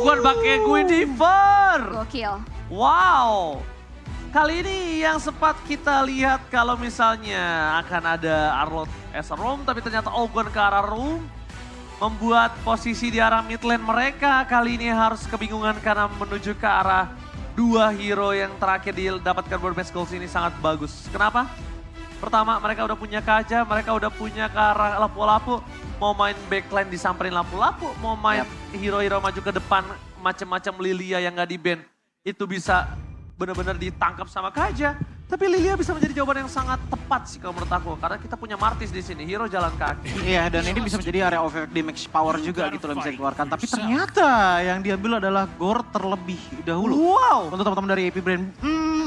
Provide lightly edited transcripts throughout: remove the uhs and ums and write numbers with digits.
Guan pakai Guinevere. Gokil. Wow. Kali ini yang sempat kita lihat kalau misalnya akan ada Arlott as a roam, tapi ternyata Ogun ke arah room. Membuat posisi di arah mid lane mereka kali ini harus kebingungan karena menuju ke arah dua hero yang terakhir didapatkan Burmese Goals ini sangat bagus. Kenapa? Pertama, mereka udah punya Kaja, mereka udah punya ke arah lapu-lapu. Mau main backline disamperin lapu-lapu, mau main hero-hero maju ke depan macam-macam Lilia yang gak di-ban. Itu bisa benar-benar ditangkap sama Kaja. Tapi Lilia bisa menjadi jawaban yang sangat tepat sih kalau menurut aku. Karena kita punya Martis di sini, hero jalan kaki. Iya, dan ini bisa menjadi area of damage power juga gitu loh bisa dikeluarkan. Tapi ternyata yang diambil adalah Gore terlebih dahulu. Wow. Untuk teman-teman dari AP Brain,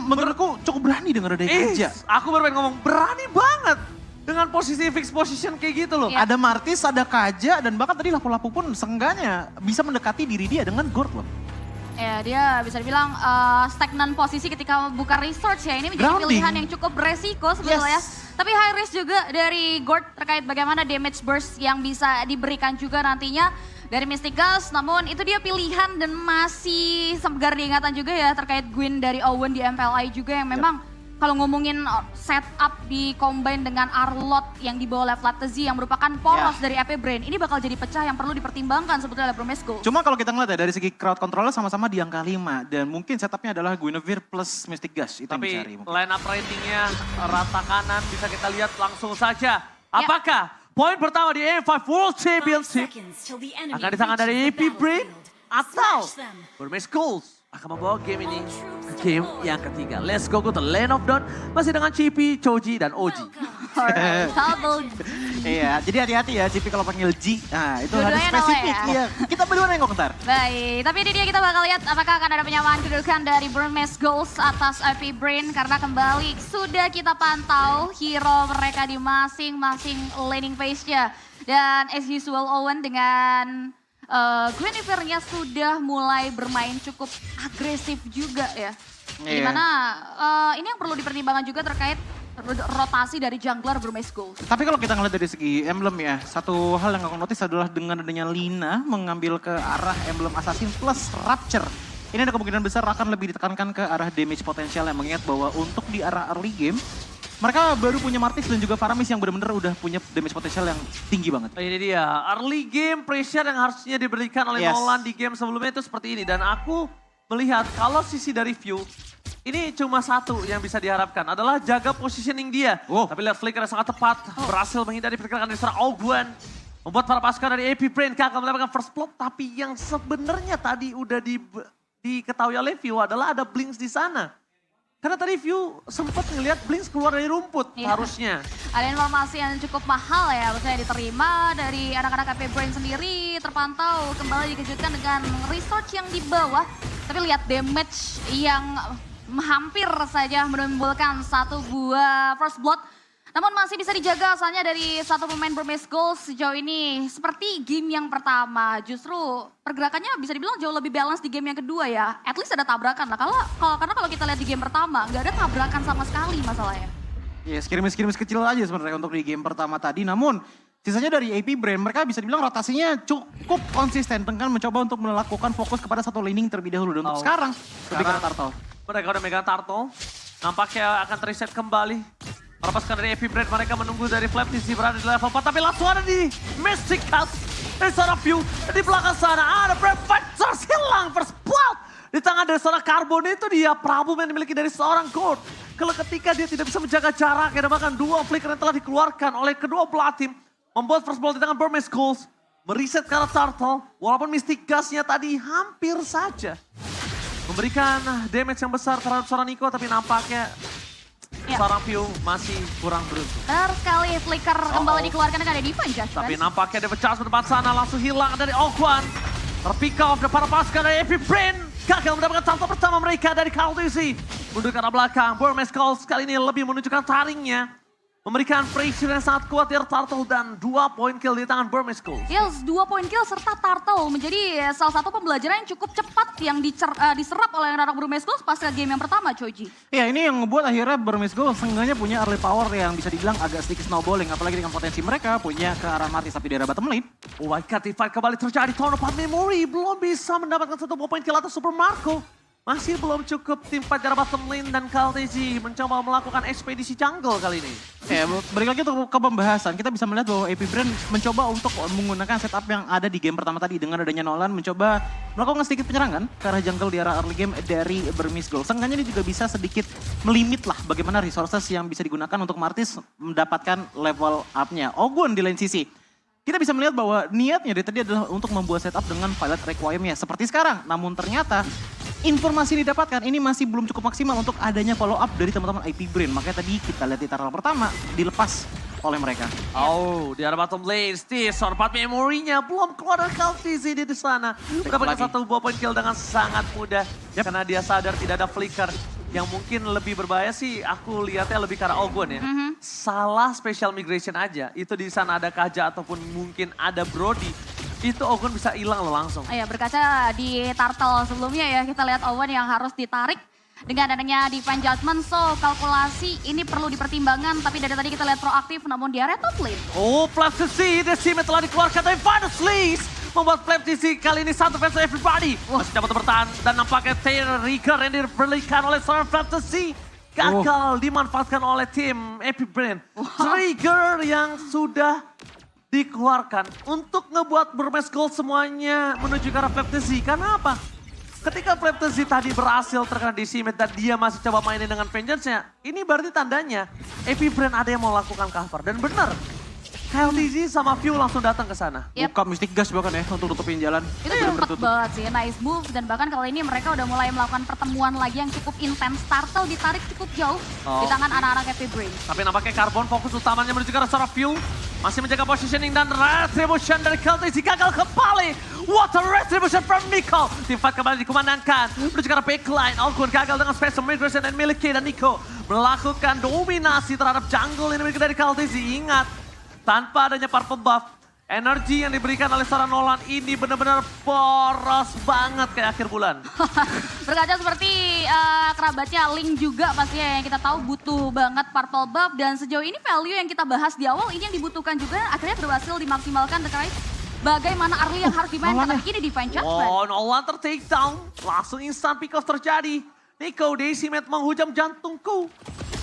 menurutku cukup berani dengan ada Kaja. Aku baru pengen ngomong berani banget. Dengan posisi fix position kayak gitu loh. Iya. Ada Martis, ada Kaja, dan bahkan tadi lapu-lapu pun seenggaknya bisa mendekati diri dia dengan Gore loh. Ya dia bisa dibilang stagnan posisi ketika buka research ya. Ini menjadi Grounding. pilihan yang cukup beresiko sebetulnya. Tapi high risk juga dari Gord terkait bagaimana damage burst yang bisa diberikan juga nantinya dari Mystigas. Namun itu dia pilihan dan masih segar diingatan juga ya terkait Gwyn dari Owen di MPLI juga yang memang kalau ngomongin setup di combine dengan Arlott yang dibawa oleh Flatzy yang merupakan poros dari AP Brain. Ini bakal jadi pecah yang perlu dipertimbangkan sebetulnya oleh Burmese Goals. Cuma kalau kita ngeliat ya dari segi crowd controlnya sama-sama di angka 5. Dan mungkin setupnya adalah Guinevere plus Mystic Gas. Itu yang Tapi dicari mungkin. line up ratingnya rata kanan bisa kita lihat langsung saja. Apakah poin pertama di M5 World Championship akan di tangan dari AP Brain atau Burmese Goals akan membawa game ini ke game yang ketiga. Let's go to Land of Dawn masih dengan Chippy, Choji, dan Oji. Double. Iya, jadi hati-hati ya Cipi kalau panggil G. Nah, itu harus Dua-duanya nama spesifik. ya. Iya, kita berdua nengok ntar. Baik, tapi ini dia kita bakal lihat apakah akan ada penyamaan kedudukan dari Burmese Goals atas AP Brain karena kembali sudah kita pantau hero mereka di masing-masing laning phase-nya. Dan as usual Owen dengan Guinevere-nya sudah mulai bermain cukup agresif juga ya. Iya. Dimana ini yang perlu dipertimbangkan juga terkait rotasi dari jungler Burmese Goals. Tapi kalau kita ngeliat dari segi emblem ya, satu hal yang aku notice adalah dengan adanya Lina mengambil ke arah emblem Assassin plus Rapture. Ini ada kemungkinan besar akan lebih ditekankan ke arah damage potensial yang mengingat bahwa untuk di arah early game, mereka baru punya Martis dan juga Faramis yang benar-benar udah punya damage potensial yang tinggi banget. Ini dia, early game pressure yang harusnya diberikan oleh Nolan di game sebelumnya itu seperti ini. Dan aku melihat kalau sisi dari view, ini cuma satu yang bisa diharapkan adalah jaga positioning dia. Tapi lihat flicker yang sangat tepat, berhasil menghindari pergerakan dari seorang Oguan. Membuat para pasukan dari AP Brain gagal mendapatkan first blood, tapi yang sebenarnya tadi udah diketahui oleh view adalah ada Blinks di sana. Karena tadi view sempat ngelihat Blinks keluar dari rumput harusnya. Ada informasi yang cukup mahal ya, maksudnya diterima dari anak-anak AP Brain sendiri, terpantau kembali dikejutkan dengan research yang di bawah. Tapi lihat damage yang hampir saja menimbulkan satu buah first blood. Namun masih bisa dijaga asalnya dari satu pemain Burmese Goals sejauh ini. Seperti game yang pertama, justru pergerakannya bisa dibilang jauh lebih balance di game yang kedua ya. At least ada tabrakan lah, karena kalau kita lihat di game pertama nggak ada tabrakan sama sekali masalahnya. Ya, skirmish-skirmish kecil aja sebenarnya untuk di game pertama tadi. Namun sisanya dari AP Brain, mereka bisa dibilang rotasinya cukup konsisten dengan mencoba untuk melakukan fokus kepada satu laning terlebih dahulu. Dan untuk sekarang lebih ke Turtle. Mereka udah megang Turtle, nampaknya akan reset kembali. Para pasukan dari AP Brain mereka menunggu dari Flaptis berada di level 4. Tapi langsung ada di Mystic Cut. Dari seorang view di belakang sana ada Brave Fighters hilang first blood. Di tangan dari seorang Carbon itu dia problem yang dimiliki dari seorang Gord. Kalau ketika dia tidak bisa menjaga jarak dan bahkan dua flicker yang telah dikeluarkan oleh kedua belah tim. Membuat first blood di tangan Burmese Goals. Mereset ke arah Turtle. Walaupun Mystic Gasnya tadi hampir saja memberikan damage yang besar terhadap seorang Nico. Tapi nampaknya seorang view masih kurang beruntung. Benar sekali, flicker kembali dikeluarkan dengan ada Divine Judgment. Tapi nampaknya ada pecah di depan sana langsung hilang dari Oguan. Terpick off dari para pasukan dari AP Brain. Gagal mendapatkan contoh pertama mereka dari Khaleesi. Mundur ke arah belakang, Burmese Goals kali ini lebih menunjukkan taringnya. memberikan pressure yang sangat kuat dari Turtle dan 2 poin kill di tangan Burmese Ghost. Yes, 2 poin kill serta Turtle menjadi salah satu pembelajaran yang cukup cepat yang diserap oleh anak Burmese Ghost pasca game yang pertama, Choji. Ya, ini yang ngebuat akhirnya Burmese Ghost seenggaknya punya early power yang bisa dibilang agak sedikit snowballing. Apalagi dengan potensi mereka punya ke arah Martis tapi di arah bottom lane. Oh my god, fight kembali terjadi. Tono Part Memory belum bisa mendapatkan 1 poin kill atas Super Marco. Masih belum cukup tim fight dari bottom lane dan KLTG mencoba melakukan ekspedisi jungle kali ini. Ya, balik lagi ke pembahasan. Kita bisa melihat bahwa AP Brand mencoba untuk menggunakan setup yang ada di game pertama tadi. Dengan adanya Nolan mencoba melakukan sedikit penyerangan ke arah jungle di arah early game dari Burmese Ghost. Seenggaknya ini juga bisa sedikit melimit lah bagaimana resources yang bisa digunakan untuk Martis mendapatkan level up-nya. Ogun di lain sisi. Kita bisa melihat bahwa niatnya dari tadi adalah untuk membuat setup dengan pilot requirement-nya seperti sekarang. Namun ternyata informasi yang didapatkan ini masih belum cukup maksimal untuk adanya follow up dari teman-teman IP Brain. Makanya tadi kita lihat di turtle pertama dilepas oleh mereka. Oh, di arah bottom lane, Steve, Sorpat memorinya belum keluar dari KLTG di sana. Mendapatkan 1 poin kill dengan sangat mudah. Karena dia sadar tidak ada flicker. Yang mungkin lebih berbahaya sih aku lihatnya lebih ke arah Ogun ya. Salah special migration aja, itu di sana ada Kaja ataupun mungkin ada Brody. Itu Ogun bisa hilang loh langsung. Ya, berkaca di Turtle sebelumnya ya, kita lihat Owen yang harus ditarik dengan adanya Divine Judgment. So, kalkulasi ini perlu dipertimbangkan, tapi dari tadi kita lihat proaktif namun di area top lane. Oh, Plapsisi, Decimate telah dikeluarkan dari Final Sleaze. Membuat Plapsisi kali ini satu versus everybody. Masih dapat bertahan dan nampaknya Trigger yang diberikan oleh seorang Plapsisi. Gagal dimanfaatkan oleh tim Epic Brain. Trigger yang sudah dikeluarkan untuk ngebuat Burmese Ghost semuanya menuju ke arah Plapsisi. Karena apa? Ketika Plapsisi tadi berhasil terkena Decimate dan dia masih coba mainin dengan Vengeance-nya, ini berarti tandanya Epic Brain ada yang mau lakukan cover. Dan benar, KLTG sama View langsung datang ke sana. Buka Mystic Gas bahkan ya untuk tutupin jalan. Itu cepat banget sih, nice move. Dan bahkan kali ini mereka udah mulai melakukan pertemuan lagi yang cukup intens. Turtle ditarik cukup jauh di tangan anak-anak Epic Brain. Tapi nampaknya Carbon fokus utamanya menuju ke arah seorang View. Masih menjaga positioning dan Retribution dari KLTG gagal kembali. What a retribution from Nico. Tim fight kembali dikumandangkan. Menuju ke arah backline. Alkun gagal dengan special migration dan miliki. Dan Nico melakukan dominasi terhadap jungle ini dari KLTG. Ingat, tanpa adanya purple buff, energi yang diberikan oleh seorang Nolan ini benar-benar boros banget kayak akhir bulan. Berkaca seperti kerabatnya Link juga pastinya yang kita tahu butuh banget purple buff. Dan sejauh ini value yang kita bahas di awal ini yang dibutuhkan juga akhirnya berhasil dimaksimalkan terkait bagaimana early yang harus dimainkan. Tapi ini Divine Judgment. Oh, Nolan ter-take down. Langsung instant pick off terjadi. Nico Decimate menghujam jantungku.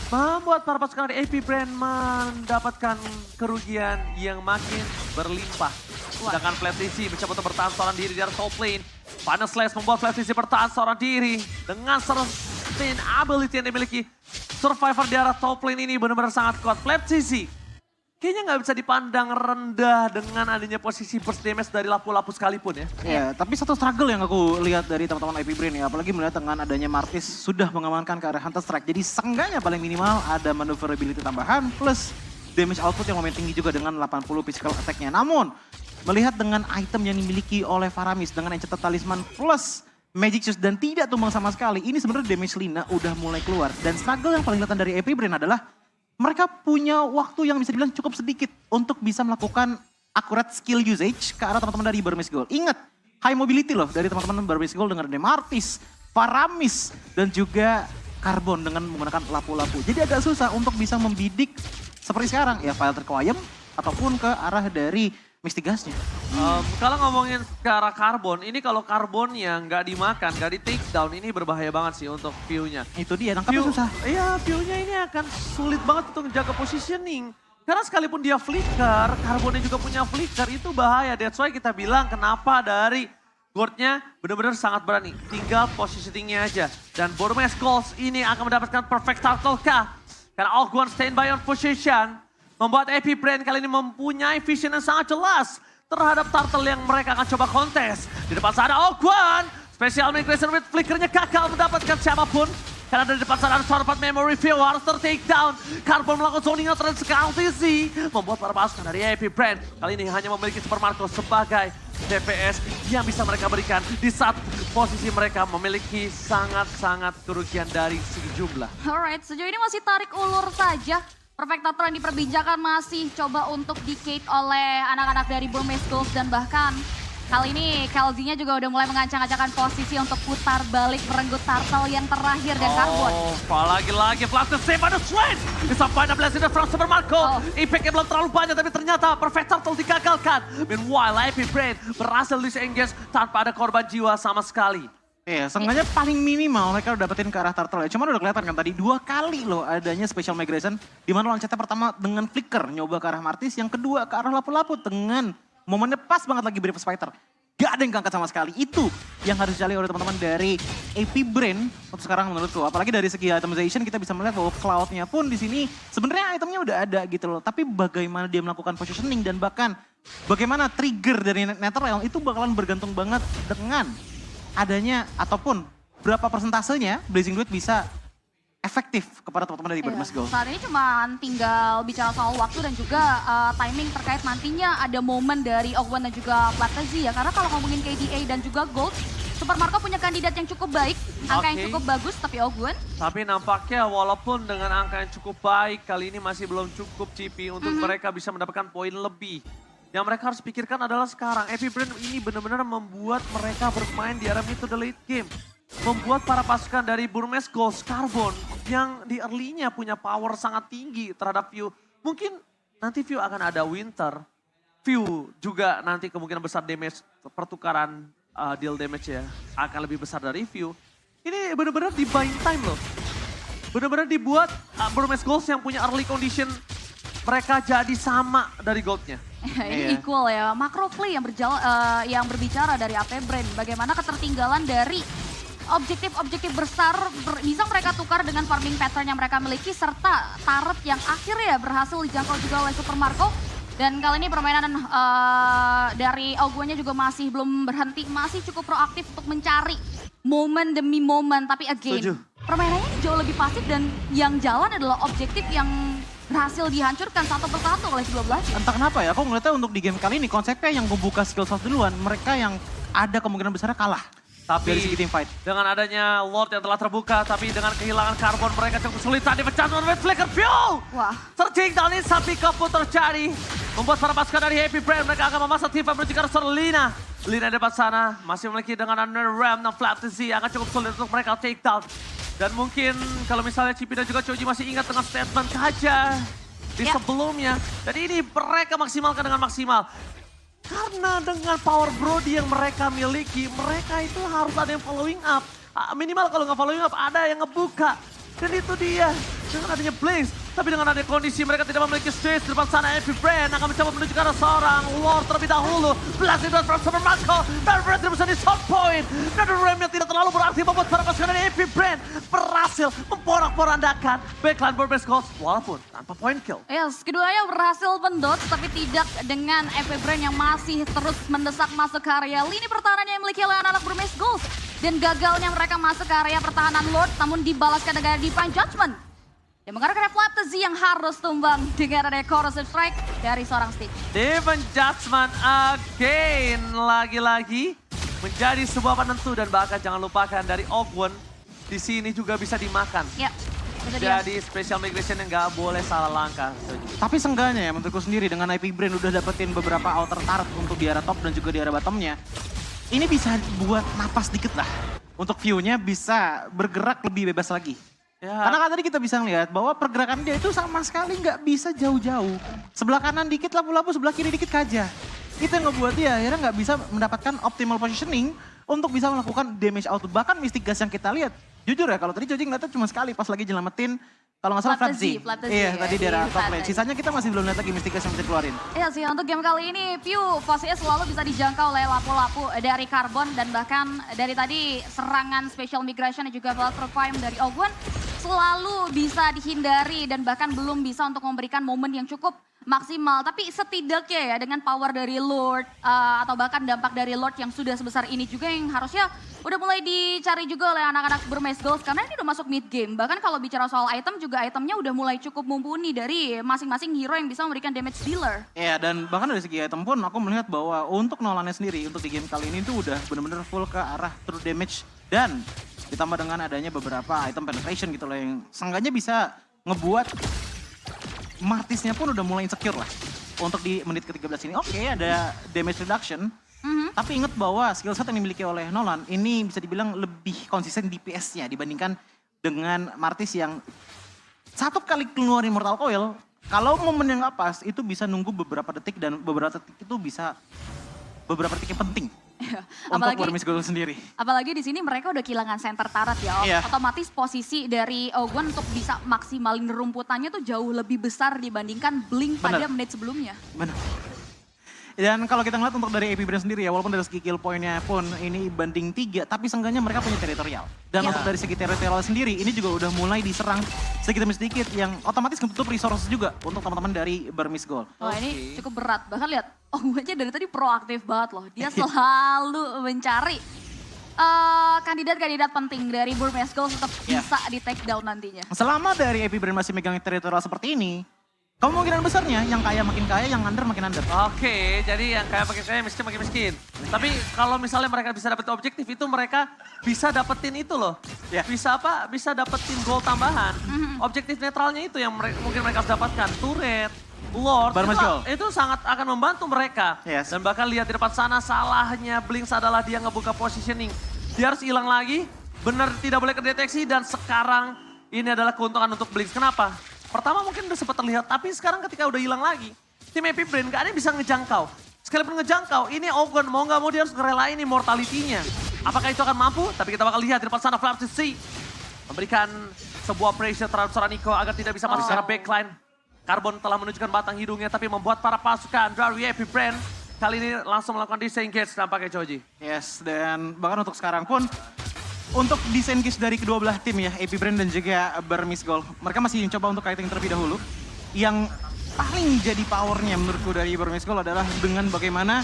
Membuat para pasukan dari AP Brand mendapatkan kerugian yang makin berlimpah. Sedangkan Plapsisi mencoba untuk bertahan seorang diri di arah top lane. Final Slash membuat Plapsisi bertahan seorang diri. Dengan sustain ability yang dimiliki. Survivor di arah top lane ini benar-benar sangat kuat. Plapsisi kayaknya nggak bisa dipandang rendah dengan adanya posisi burst damage dari lapu-lapu sekalipun ya. Ya, tapi satu struggle yang aku lihat dari teman-teman IP Brain ya, apalagi melihat dengan adanya Martis sudah mengamankan ke arah Hunter Strike. Jadi seenggaknya paling minimal ada maneuverability tambahan plus damage output yang lumayan tinggi juga dengan 80 physical attack-nya. Namun, melihat dengan item yang dimiliki oleh Faramis dengan Enchanted Talisman plus Magic Shoes dan tidak tumbang sama sekali, ini sebenarnya damage Lina udah mulai keluar. Dan struggle yang paling kelihatan dari IP Brain adalah mereka punya waktu yang bisa dibilang cukup sedikit untuk bisa melakukan akurat skill usage ke arah teman-teman dari Burmese Ghost. Ingat, high mobility loh dari teman-teman Burmese Ghost dengan Martis, Faramis, dan juga Carbon dengan menggunakan lapu-lapu. Jadi agak susah untuk bisa membidik seperti sekarang ya Violet Requiem ataupun ke arah dari Mystic Gas-nya. Kalau ngomongin ke arah Carbon, ini kalau Carbonnya nggak dimakan, nggak di take down, ini berbahaya banget sih untuk View-nya. Itu dia, nangkapnya susah. Iya, View-nya ini akan sulit banget untuk menjaga positioning. Karena sekalipun dia flicker, Carbonnya juga punya flicker, itu bahaya. That's why kita bilang kenapa dari Gord-nya benar-benar sangat berani. Tinggal positioning-nya aja. Dan Burmese Ghost ini akan mendapatkan perfect turtle kah? Karena Ogwan standby on position. Membuat Epic Brain kali ini mempunyai vision yang sangat jelas terhadap turtle yang mereka akan coba kontes. Di depan sana Ogwan, special migration with flickernya gagal mendapatkan siapapun. Karena dari depan sana ada Sorpat Memory View harus ter-take down. Carbon melakukan zoning out terhadap KLTG. Membuat para pasukan dari Epic Brain kali ini hanya memiliki Super Marco sebagai DPS yang bisa mereka berikan di saat posisi mereka memiliki sangat-sangat kerugian dari segi jumlah. Alright, sejauh ini masih tarik ulur saja. Perfectator yang diperbincangkan masih coba untuk di-cade oleh anak-anak dari Burmese Ghost dan bahkan kali ini KLZ-nya juga udah mulai mengancang-ancangkan posisi untuk putar balik merenggut turtle yang terakhir dan Carbon. Lagi-lagi flash the save ada Swain. Disampaikan blast from Super Marco. Impact-nya belum terlalu banyak tapi ternyata Perfect Turtle digagalkan. Meanwhile, Epic Brain berhasil disengage tanpa ada korban jiwa sama sekali. Iya, seenggaknya paling minimal mereka udah dapetin ke arah turtle ya. Cuman udah kelihatan kan tadi 2 kali loh adanya special migration. Di mana loncatnya pertama dengan flicker nyoba ke arah Martis, yang kedua ke arah lapu-lapu dengan momennya pas banget lagi Brave Spider. Gak ada yang keangkat sama sekali. Itu yang harus dicari oleh teman-teman dari AP Brain untuk sekarang menurutku. Apalagi dari segi itemization kita bisa melihat bahwa Cloud-nya pun di sini sebenarnya itemnya udah ada gitu loh. Tapi bagaimana dia melakukan positioning dan bahkan bagaimana trigger dari Netherrealm itu bakalan bergantung banget dengan adanya ataupun berapa persentasenya Blazing Duet bisa efektif kepada teman-teman dari Burmese Ghost. Saat ini cuma tinggal bicara soal waktu dan juga timing terkait nantinya ada momen dari Ogwan dan juga Flatzy ya. Karena kalau ngomongin KDA dan juga Gold, Super Marco punya kandidat yang cukup baik, angka yang cukup bagus, tapi Ogwan. Tapi nampaknya walaupun dengan angka yang cukup baik, kali ini masih belum cukup GP untuk mereka bisa mendapatkan poin lebih. Yang mereka harus pikirkan adalah sekarang, Epic Brain ini benar-benar membuat mereka bermain di arah mid to the late game. Membuat para pasukan dari Burmese Ghost, Carbon, yang di early-nya punya power sangat tinggi terhadap View. Mungkin nanti View akan ada Winter. View juga nanti kemungkinan besar damage, pertukaran deal damage ya, akan lebih besar dari View. Ini benar-benar di buying time loh. Benar-benar dibuat Burmese Ghost yang punya early condition, mereka jadi sama dari goldnya. Ini equal ya, macro play yang berbicara dari AP Brain. Bagaimana ketertinggalan dari objektif-objektif besar bisa mereka tukar dengan farming pattern yang mereka miliki serta turret yang akhirnya berhasil dijangkau juga oleh Super Marco. Dan kali ini permainan dari Ogwanya juga masih belum berhenti, masih cukup proaktif untuk mencari momen demi momen. Tapi again, permainannya jauh lebih pasif dan yang jalan adalah objektif yang berhasil dihancurkan satu persatu oleh kedua belah. Entah kenapa ya, aku ngeliatnya untuk di game kali ini konsepnya yang membuka skill shot duluan, mereka yang ada kemungkinan besar kalah. Tapi dari segi team fight. Dengan adanya Lord yang telah terbuka, tapi dengan kehilangan Carbon mereka cukup kesulitan dipecah dengan Red Flicker Fuel. Wah. Searching down ini sampai pun terjadi. Membuat para pasukan dari Happy Brain mereka akan memasak tim menuju ke arah Lina. Lina di depan sana masih memiliki dengan Ram dan Flatzy akan cukup sulit untuk mereka take down. Dan mungkin kalau misalnya Cipi dan juga Choji masih ingat dengan statement Kaja di sebelumnya. Jadi ini mereka maksimalkan dengan maksimal. Karena dengan power Brody yang mereka miliki, mereka itu harus ada yang following up. Minimal kalau nggak following up, ada yang ngebuka. Dan itu dia, dengan adanya Blaze. Tapi dengan adanya kondisi mereka tidak memiliki space. Di depan sana Epic Brain akan mencoba menuju ke arah seorang Lord terlebih dahulu. Blasting Dot from Super Marco. Dan Brain tidak bisa di short point. Dan Ram yang tidak terlalu berarti membuat para pasukan dari Epic Brain berhasil memporak-porandakan backline Burmese Ghost. Walaupun tanpa point kill. Yes, keduanya berhasil mendot tapi tidak dengan Epic Brain yang masih terus mendesak masuk ke area lini pertahanan yang dimiliki oleh anak-anak Burmese Ghost. Dan gagalnya mereka masuk ke area pertahanan Lord namun dibalaskan dengan Divine Judgment. Yang mengarahkan Flatzy yang harus tumbang dengan ada Corrosive Strike dari seorang Stitch. Divine Judgment again. Lagi-lagi menjadi sebuah penentu dan bahkan jangan lupakan dari Ogwon. Di sini juga bisa dimakan. Ya, itu dia. Jadi special migration yang nggak boleh salah langkah. Tapi seenggaknya ya menurutku sendiri dengan IP Brain udah dapetin beberapa outer turret untuk di arah top dan juga di arah bottomnya. Ini bisa buat napas dikit lah. Untuk view-nya bisa bergerak lebih bebas lagi. Ya. Karena kan tadi kita bisa ngeliat bahwa pergerakan dia itu sama sekali nggak bisa jauh-jauh. Sebelah kanan dikit lapu-lapu, sebelah kiri dikit Kaja. Itu yang ngebuat dia akhirnya nggak bisa mendapatkan optimal positioning untuk bisa melakukan damage output. Bahkan Mystic Gas yang kita lihat, jujur ya kalau tadi Joji ngeliatnya cuma sekali pas lagi nyelamatin kalau nggak salah Flatzy. Iya, tadi di arah top lane. Sisanya kita masih belum lihat lagi Mystic Gas yang bisa keluarin. Iya sih, untuk game kali ini View posisinya selalu bisa dijangkau oleh lapu-lapu dari Carbon dan bahkan dari tadi serangan special migration dan juga Blood Prime dari Ogwon selalu bisa dihindari dan bahkan belum bisa untuk memberikan momen yang cukup maksimal. Tapi setidaknya ya dengan power dari Lord atau bahkan dampak dari Lord yang sudah sebesar ini juga yang harusnya udah mulai dicari juga oleh anak-anak Burmese Ghost karena ini udah masuk mid game. Bahkan kalau bicara soal item juga itemnya udah mulai cukup mumpuni dari masing-masing hero yang bisa memberikan damage dealer. Iya, dan bahkan dari segi item pun aku melihat bahwa untuk Nolannya sendiri untuk di game kali ini tuh udah bener-bener full ke arah true damage dan ditambah dengan adanya beberapa item penetration gitu loh yang seenggaknya bisa ngebuat Martisnya pun udah mulai insecure lah. Untuk di menit ke-13 ini, oke, ada damage reduction. Tapi ingat bahwa skill set yang dimiliki oleh Nolan ini bisa dibilang lebih konsisten DPS-nya dibandingkan dengan Martis yang satu kali keluarin Mortal Coil, kalau momen yang gak pas itu bisa nunggu beberapa detik dan beberapa detik itu bisa beberapa detik yang penting. Untuk Burmese Gold sendiri. Apalagi di sini mereka udah kehilangan center turret ya. Iya. Otomatis posisi dari Ogon untuk bisa maksimalin rumputannya tuh jauh lebih besar dibandingkan Blink pada menit sebelumnya. Benar. Dan kalau kita ngeliat untuk dari AP Brand sendiri ya, walaupun dari segi kill point-nya pun ini banding 3, tapi seenggaknya mereka punya teritorial. Dan untuk dari segi teritorial sendiri, ini juga udah mulai diserang sedikit demi sedikit yang otomatis menutup resource juga untuk teman-teman dari Burmese Gold. Wah ini cukup berat, bahkan lihat Ogon aja dari tadi proaktif banget loh. Dia selalu mencari kandidat-kandidat penting dari Burmese Gold tetap bisa di take down nantinya. Selama dari AP Brand masih megang teritorial seperti ini, kemungkinan besarnya yang kaya makin kaya, yang under makin under. Oke, jadi yang kaya makin kaya, miskin makin miskin. Tapi kalau misalnya mereka bisa dapetin objektif itu mereka bisa dapetin itu loh. Bisa apa? Bisa dapetin goal tambahan. Objektif netralnya itu yang mungkin mereka harus dapatkan. Turret, Lord, itu sangat akan membantu mereka. Dan bahkan lihat di depan sana salahnya Blinks adalah dia ngebuka positioning. Dia harus hilang lagi, benar tidak boleh kedeteksi dan sekarang ini adalah keuntungan untuk Blinks. Kenapa? Pertama mungkin udah sempat terlihat, tapi sekarang ketika udah hilang lagi, tim AP Brand gak ada yang bisa ngejangkau. Sekalipun ngejangkau, ini Ogon mau gak mau dia harus ngerelain immortality-nya. Apakah itu akan mampu? Tapi kita bakal lihat di depan sana Flap C memberikan sebuah pressure terhadap seorang Nico agar tidak bisa masuk secara backline. Carbon telah menunjukkan batang hidungnya, tapi membuat para pasukan dari AP Brand kali ini langsung melakukan disengage nampaknya Joji. Yes, dan bahkan untuk sekarang pun, untuk disengage dari kedua belah tim ya, AP Brand dan juga Burmese Gold, mereka masih mencoba untuk kiting terlebih dahulu. Yang paling jadi powernya menurutku dari Burmese Gold adalah dengan bagaimana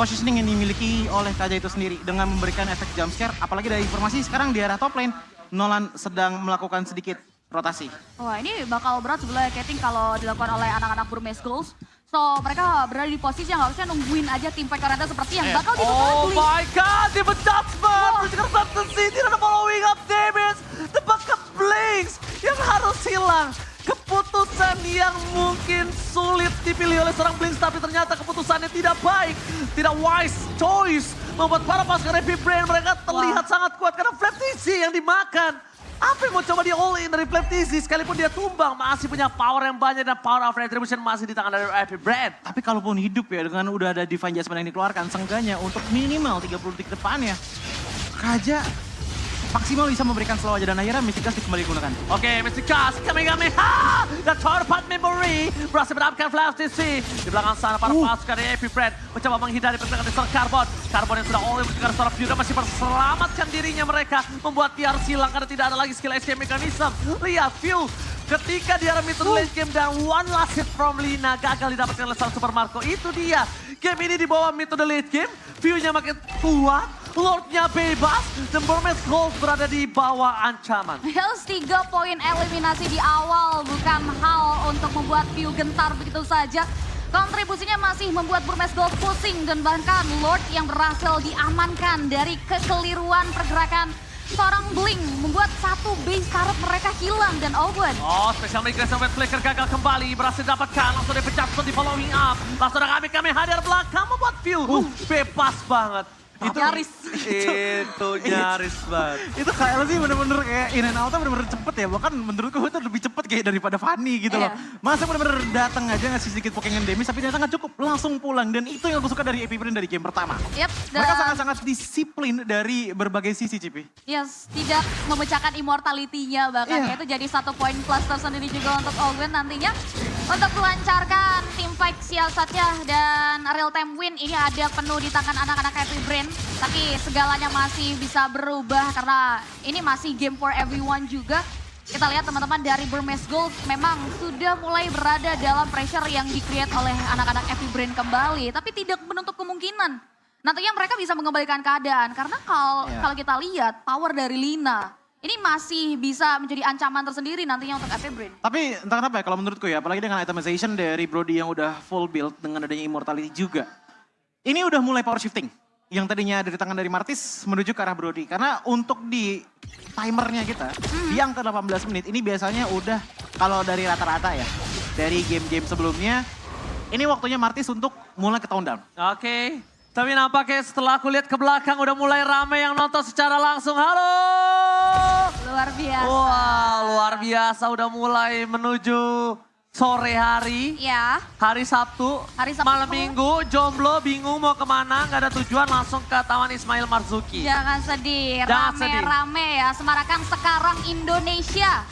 positioning yang dimiliki oleh Kaja itu sendiri. Dengan memberikan efek jumpscare, apalagi dari informasi sekarang di arah top lane, Nolan sedang melakukan sedikit rotasi. Wah ini bakal berat sebenarnya Kating kalau dilakukan oleh anak-anak Burmese Gold. So mereka berada di posisi yang harusnya nungguin aja tim fight Karate seperti yang bakal dibuka Oh my god, di Dutchman, Berjuka Substance City ada following up damage. Tepat ke Blinks yang harus hilang. Keputusan yang mungkin sulit dipilih oleh seorang Blinks, tapi ternyata keputusannya tidak baik. Tidak wise choice. Membuat para pasukan AP Brand mereka terlihat sangat kuat karena Flap TC yang dimakan. Apa yang mau coba dia all in dari Flap TC, sekalipun dia tumbang masih punya power yang banyak dan power of retribution masih di tangan dari AP Brand. Tapi kalaupun hidup ya dengan udah ada Divine Judgment yang dikeluarkan, seenggaknya untuk minimal 30 detik depannya, Kaja maksimal bisa memberikan slow aja dan akhirnya Mythicus kembali digunakan. Oke, Mythicus, Kamehameha! Dan Torpat Memory berhasil mendapatkan Flash TC. Di belakang sana para pasukan dari AP Brand mencoba menghindari pergerakan dari seorang Carbon. Carbon yang sudah all in mencegah seorang Fiora masih berselamatkan dirinya mereka. Membuat dia harus hilang karena tidak ada lagi skill escape mechanism. Lihat View ketika di arah mid to late game dan one last hit from Lina gagal didapatkan oleh seorang Super Marco. Itu dia. Game ini di bawah mid to the late game. View-nya makin kuat. Lordnya bebas dan Burmese Gold berada di bawah ancaman. Hills 3 poin eliminasi di awal bukan hal untuk membuat View gentar begitu saja. Kontribusinya masih membuat Burmese Gold pusing dan bahkan Lord yang berhasil diamankan dari kekeliruan pergerakan seorang Blink membuat satu base turret mereka hilang dan Owen. Oh, special migration wet flicker gagal kembali, berhasil dapatkan, langsung dipecah, langsung di following up. Langsung ada kami hadir belakang membuat View bebas banget. Itu nyaris. Itu nyaris banget. Itu KL sih bener-bener kayak in and out-nya bener-bener cepet ya. Bahkan menurutku itu lebih cepet kayak daripada Fanny gitu loh. Masa bener-bener datang aja ngasih sedikit pokengan damage tapi ternyata nggak cukup. Langsung pulang. Dan itu yang aku suka dari AP Brand dari game pertama. Mereka sangat-sangat disiplin dari berbagai sisi, Cipi. Yes, tidak memecahkan immortality-nya bahkan. Itu jadi satu poin plus tersendiri juga untuk Owen nantinya. Untuk melancarkan tim fight siasatnya dan real time win ini ada penuh di tangan anak-anak AP Brand. Tapi segalanya masih bisa berubah karena ini masih game for everyone juga. Kita lihat teman-teman dari Burmese Gold memang sudah mulai berada dalam pressure yang di-create oleh anak-anak AP Brand kembali. Tapi tidak menutup kemungkinan nantinya mereka bisa mengembalikan keadaan. Karena kalau kita lihat power dari Lina ini masih bisa menjadi ancaman tersendiri nantinya untuk AP Brand. Tapi entah kenapa ya kalau menurutku ya, apalagi dengan itemization dari Brody yang udah full build dengan adanya immortality juga. Ini udah mulai power shifting. Yang tadinya dari tangan dari Martis menuju ke arah Brody. Karena untuk di timernya kita, yang ke 18 menit ini biasanya udah kalau dari rata-rata ya. dari game-game sebelumnya. Ini waktunya Martis untuk mulai ke tone down. Oke. Tapi nampaknya setelah aku lihat ke belakang udah mulai ramai yang nonton secara langsung. Halo! Luar biasa. Wah, luar biasa udah mulai menuju sore hari. Ya, Hari Sabtu, Hari Sabtu. malam Minggu, jomblo, bingung mau kemana, nggak ada tujuan, langsung ke Taman Ismail Marzuki. jangan sedih. Jangan sedih. Rame-rame ya, semarakan sekarang Indonesia.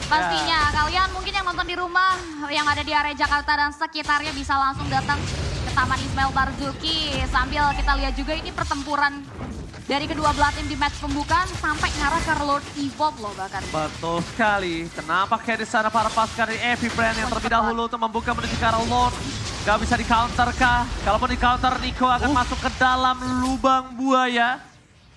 Pastinya kalian mungkin yang nonton di rumah, yang ada di area Jakarta dan sekitarnya bisa langsung datang ke Taman Ismail Marzuki. Sambil kita lihat juga ini pertempuran dari kedua belah tim di match pembukaan sampai ngarah ke Lord Evolve loh bahkan. Betul sekali. Kenapa kayak di sana para pasukan dari Epi Brand yang terlebih dahulu untuk membuka menuju ke arah Lord. Gak bisa di counter kah? Kalaupun di counter, Nico akan masuk ke dalam lubang buaya.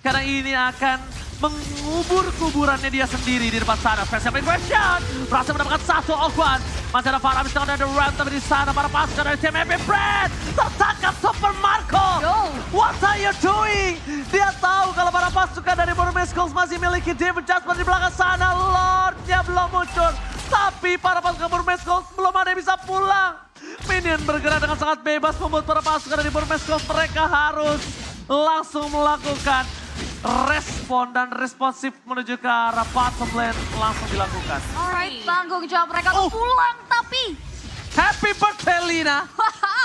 Karena ini akan mengubur kuburannya dia sendiri di depan sana. Special question. Berhasil mendapatkan satu Ogwan. Masih ada Farah, misalkan ada Ram, tapi di sana para pasukan dari tim Epi Brand. Tertangkap Super Marco. Yo. What are you doing? Dia tahu kalau para pasukan dari Burmese Skulls masih miliki David Jasper di belakang sana. Lordnya belum muncul. Tapi para pasukan Burmese Skulls belum ada yang bisa pulang. Minion bergerak dengan sangat bebas membuat para pasukan dari Burmese Skulls mereka harus langsung melakukan respon dan responsif menuju ke arah bottom lane langsung dilakukan. Alright, tanggung jawab mereka untuk pulang tapi... Happy birthday Lina.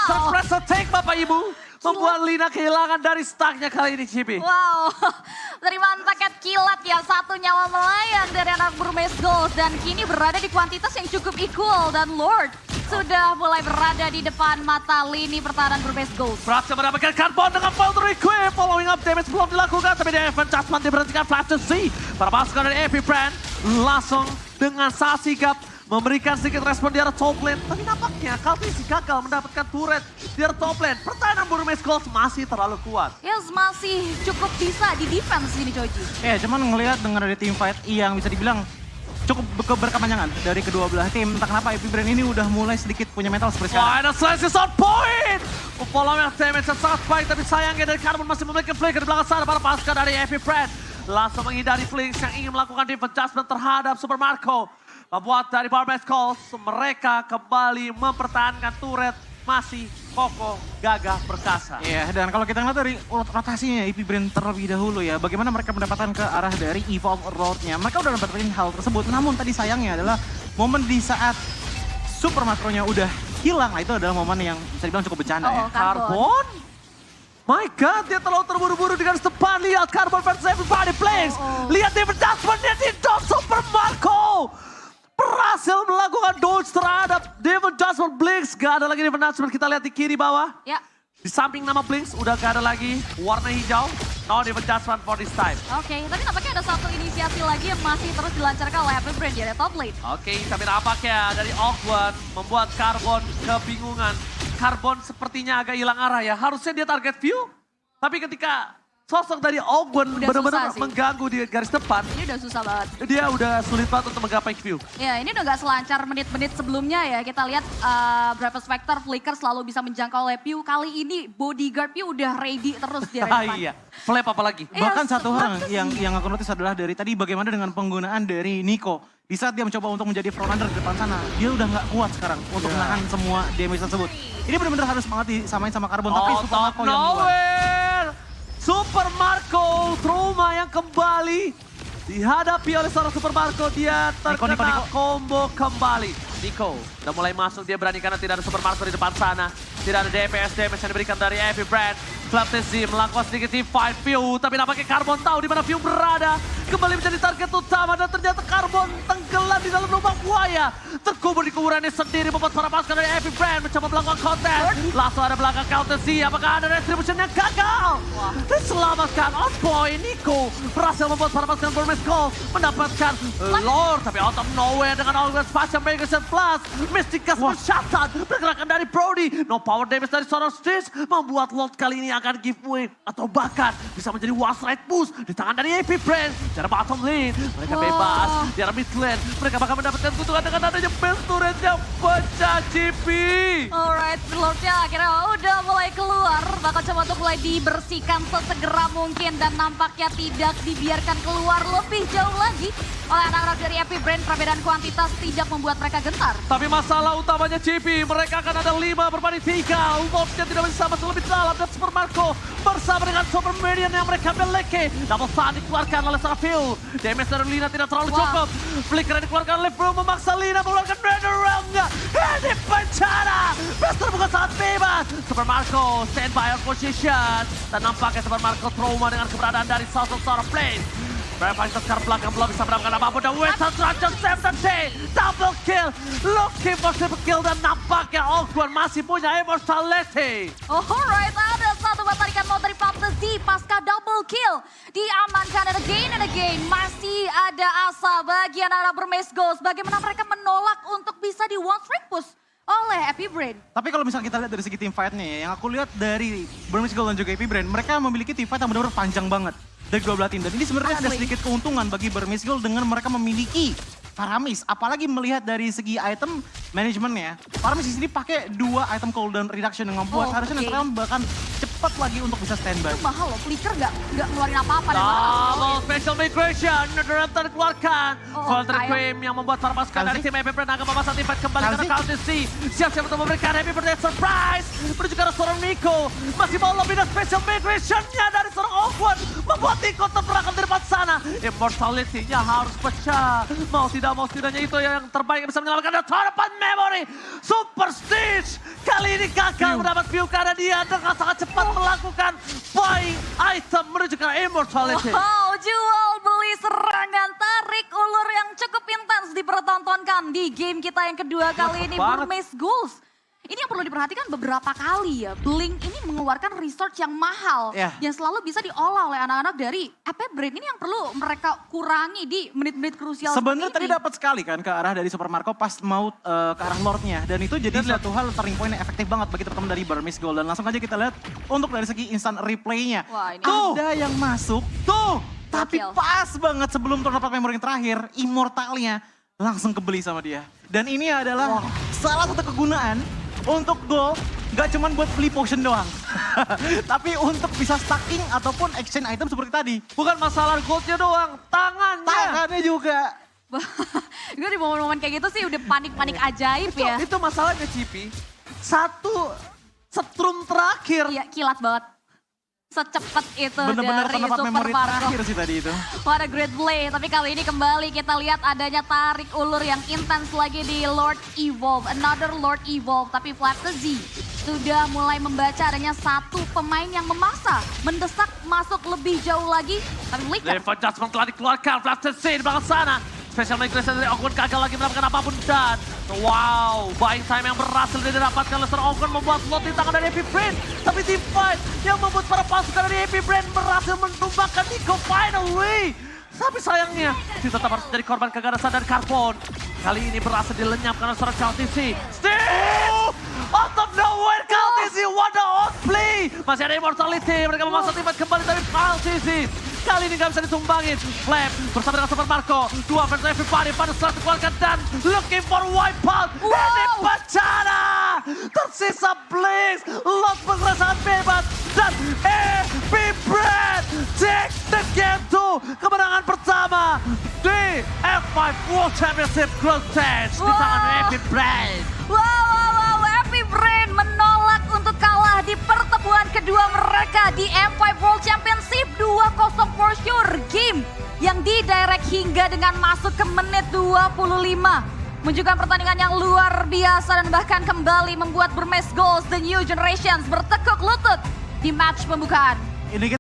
Wow. Surprise attack Bapak Ibu. Membuat Lina kehilangan dari stucknya kali ini Cibi. Wow, terimaan paket kilat ya, satu nyawa melayang dari anak Burmese Gold dan kini berada di kuantitas yang cukup equal dan Lord sudah mulai berada di depan mata lini pertahanan Burmese Gold. Berhasil mendapatkan carbon dengan Foundry Equip. Following up damage belum dilakukan tapi dia event Jasmine diberhentikan Flash to Z. Para pasukan dari Epi Brand langsung dengan saat sigap memberikan sedikit respon di arah top lane. Tapi nampaknya Kaltisi gagal mendapatkan turret di arah top lane. Pertahanan Burmese Gold masih terlalu kuat. Yes, masih cukup bisa di defense ini Joji. Ya, cuman ngelihat dengan ada team fight yang bisa dibilang cukup berkepanjangan dari kedua belah tim. Entah kenapa Epi Brand ini udah mulai sedikit punya mental seperti sekarang. Wah, ada Slash is on point! Following damage yang sangat baik, tapi sayangnya dari Carbon masih memiliki flicker di belakang sana. Para pasukan dari Epi Brand langsung menghindari Flinks yang ingin melakukan defense adjustment terhadap Super Marco. Membuat dari Burmese Skulls, mereka kembali mempertahankan turret masih kokoh, gagah, perkasa. Iya, dan kalau kita ngeliat dari rotasinya Epi Brand terlebih dahulu ya, bagaimana mereka mendapatkan ke arah dari Evolve Road-nya. Mereka udah mendapatkan hal tersebut, namun tadi sayangnya adalah momen di saat Super Makronya udah hilang. Nah, itu adalah momen yang bisa dibilang cukup bercanda ya. Carbon? My God, dia terlalu terburu-buru dengan depan. Lihat Carbon versus everybody plays. Lihat David Jasper, dia tidak Super Marco. Berhasil melakukan dodge terhadap David Jasper Blinks. Gak ada lagi David Jasper, kita lihat di kiri bawah. Ya. Di samping nama Blinks, udah gak ada lagi warna hijau. No David Jasper for this time. Oke, tapi nampaknya ada satu inisiasi lagi yang masih terus dilancarkan oleh Epi Brand di area top lane. Oke, tapi nampaknya dari Ogwan membuat Carbon kebingungan. Carbon sepertinya agak hilang arah ya. Harusnya dia target view. Tapi ketika sosok dari Ogwan Udah benar-benar susah sih. mengganggu di garis depan, Ini udah susah banget. dia udah sulit banget untuk menggapai view. Ya, ini udah gak selancar menit-menit sebelumnya ya. Kita lihat berapa Spectre, Flicker selalu bisa menjangkau oleh Pew. Kali ini bodyguard Pew udah ready terus di area depan. Iya, flap apa lagi? Iya, Bahkan satu hal seperti- yang aku notice adalah dari tadi bagaimana dengan penggunaan dari Nico. Di saat dia mencoba untuk menjadi frontrunner di depan sana, dia udah nggak kuat sekarang untuk menahan semua damage tersebut. Ini benar-benar harus banget disamain sama Carbon, tapi Out Super of Marco yang duluan. nowhere, Super Marco, trauma yang kembali dihadapi oleh seorang Super Marco. Dia terkena Nico. combo kembali. Nico udah mulai masuk, dia berani karena tidak ada Super Marco di depan sana. Tidak ada DPS damage yang diberikan dari Epi Brand. Flaptesi melakukan sedikit teamfight View, tapi nampaknya Carbon tahu di mana View berada. Kembali menjadi target utama dan ternyata Carbon tenggelam di dalam lubang buaya. Terkubur di kuburannya sendiri membuat para pasukan dari Epi Brand mencoba melakukan kontes. Langsung ada belakang Flaptesi, apakah ada retribution yang gagal? Diselamatkan on point, Nico berhasil membuat para pasukan Burmese Skulls mendapatkan Lord. Tapi out of nowhere dengan Always Passion Magician Plus. Mysticus mencatat pergerakan dari Brody. No power damage dari seorang Stitch membuat Lord kali ini akan giveaway atau bahkan bisa menjadi one strike boost di tangan dari AP Brand. Di arah bottom lane, mereka bebas. Di arah mid lane, mereka bakal mendapatkan keuntungan dengan adanya best turret yang pecah GP. Alright, Lordnya akhirnya udah mulai keluar. Bakal coba untuk mulai dibersihkan sesegera mungkin. Dan nampaknya tidak dibiarkan keluar lebih jauh lagi oleh anak-anak dari Epic Brain. Perbedaan kuantitas tidak membuat mereka gentar. Tapi masalah utamanya GP, mereka akan ada 5 berbanding 3. Lordnya tidak bisa masuk lebih dalam. Dan Super Marco bersama dengan Super Minion yang mereka miliki. Double Sun dikeluarkan oleh Sarafil. Damage dari Lina tidak terlalu cukup. Flicker yang dikeluarkan oleh Bro memaksa Lina mengeluarkan Red Realm-nya. Ini bencana. Bester bukan sangat bebas. Super Marco stand by on position. Dan nampaknya Super Marco trauma dengan keberadaan dari South of Star Flame. Berapa yang sekarang belakang belum bisa mendapatkan apapun. Dan Weston Raja save the day. Double kill. Looking for triple kill. Dan nampaknya Ogwan masih punya immortality. Alright, ada satu tarikan mau dari Fantasy pasca double kill. Diamankan and again. Masih ada asa bagi anak-anak Burmese Ghost. Bagaimana mereka menolak untuk bisa di one streak push oleh Epic Brain. Tapi kalau misalnya kita lihat dari segi team fight nih, yang aku lihat dari Burmese Gold dan juga Epic Brain, mereka memiliki team fight yang benar-benar panjang banget dari dua belah tim. Dan ini sebenarnya ada sedikit keuntungan bagi Burmese Gold dengan mereka memiliki Paramis. Apalagi melihat dari segi item manajemennya. Paramis di sini pakai 2 item cooldown reduction yang membuat harusnya Netherrealm bahkan cepat lagi untuk bisa standby. Itu mahal loh, Flicker nggak ngeluarin apa-apa. Double special migration, Netherrealm terkeluarkan. Volter Queen yang membuat para pasukan dari tim Epic Brain akan memasang tim fight kembali ke Counter C. Siap-siap untuk memberikan Epic Brain surprise. Menuju ke arah seorang Nico. Masih mau lebih dari special migration-nya dari seorang Ogwan. Membuat Nico terperangkap di depan sana. Immortality-nya harus pecah. Mau tidak mau setidaknya itu yang terbaik yang bisa menyelamatkan The Torpan Memory. Super Stitch kali ini gagal mendapat view karena dia dengan sangat cepat melakukan buying item menuju ke Immortality. Wow, jual beli serangan tarik ulur yang cukup intens dipertontonkan di game kita yang kedua kali ini Burmese Ghost. Ini yang perlu diperhatikan beberapa kali ya. Blink ini mengeluarkan research yang mahal. Yang selalu bisa diolah oleh anak-anak dari Epic Brain. Ini yang perlu mereka kurangi di menit-menit krusial. Sebenarnya tadi dapat sekali kan ke arah dari Super Marco pas mau ke arah Lordnya. Dan itu jadi suatu hal turning point yang efektif banget bagi teman-teman dari Burmese Gold. Dan langsung aja kita lihat untuk dari segi instant replaynya. Ada yang masuk tuh. Tapi pas banget sebelum terdapat memory yang terakhir, Immortalnya langsung kebeli sama dia. Dan ini adalah salah satu kegunaan untuk gold, gak cuma buat beli potion doang. Tapi untuk bisa stacking ataupun exchange item seperti tadi. Bukan masalah goldnya doang, tangannya. Tangannya juga. Gue di momen-momen kayak gitu sih udah panik-panik ajaib ya. Itu masalahnya GP. Satu setrum terakhir. Iya, kilat banget. Secepat itu Bener-bener dari terdapat Super memori Marco. terakhir sih tadi itu. What a great play. Tapi kali ini kembali kita lihat adanya tarik ulur yang intens lagi di Lord Evolve. Another Lord Evolve. Tapi Fantasy sudah mulai membaca adanya satu pemain yang memaksa. Mendesak masuk lebih jauh lagi. Tapi Flicker. Level adjustment telah dikeluarkan. Fantasy di belakang sana. Special migration dari Ogwan gagal lagi mendapatkan apapun. Dan wow, buying time yang berhasil didapatkan oleh seorang Ogwan membuat lot di tangan dari Epic Brain. Tapi team fight yang membuat para pasukan dari Epic Brain berhasil menumbangkan Nico finally. Tapi sayangnya, dia tetap harus menjadi korban keganasan dari Carbon. Kali ini berhasil dilenyapkan oleh seorang County-C. Steve! Out of nowhere, County-C, what a outplay! Masih ada Immortality, mereka memasang tim fight kembali dari County-C. Kali ini gak bisa ditumbangin. Flap bersama dengan Super Marco. 2 versus everybody pada setelah dikeluarkan dan looking for wipeout. Ini bencana. Tersisa Blaze. Lot bergerak sangat bebas. Dan Epic Brain take the game to kemenangan pertama di F5 World Championship Group Stage di tangan Epic Brain. Wow, Epic Brain menolak untuk kalah di pertemuan kedua mereka di M5 World Championship 2-0 for sure. Game yang didirect hingga dengan masuk ke menit 25. Menunjukkan pertandingan yang luar biasa dan bahkan kembali membuat Burmese Ghost The New Generations bertekuk lutut di match pembukaan. Ini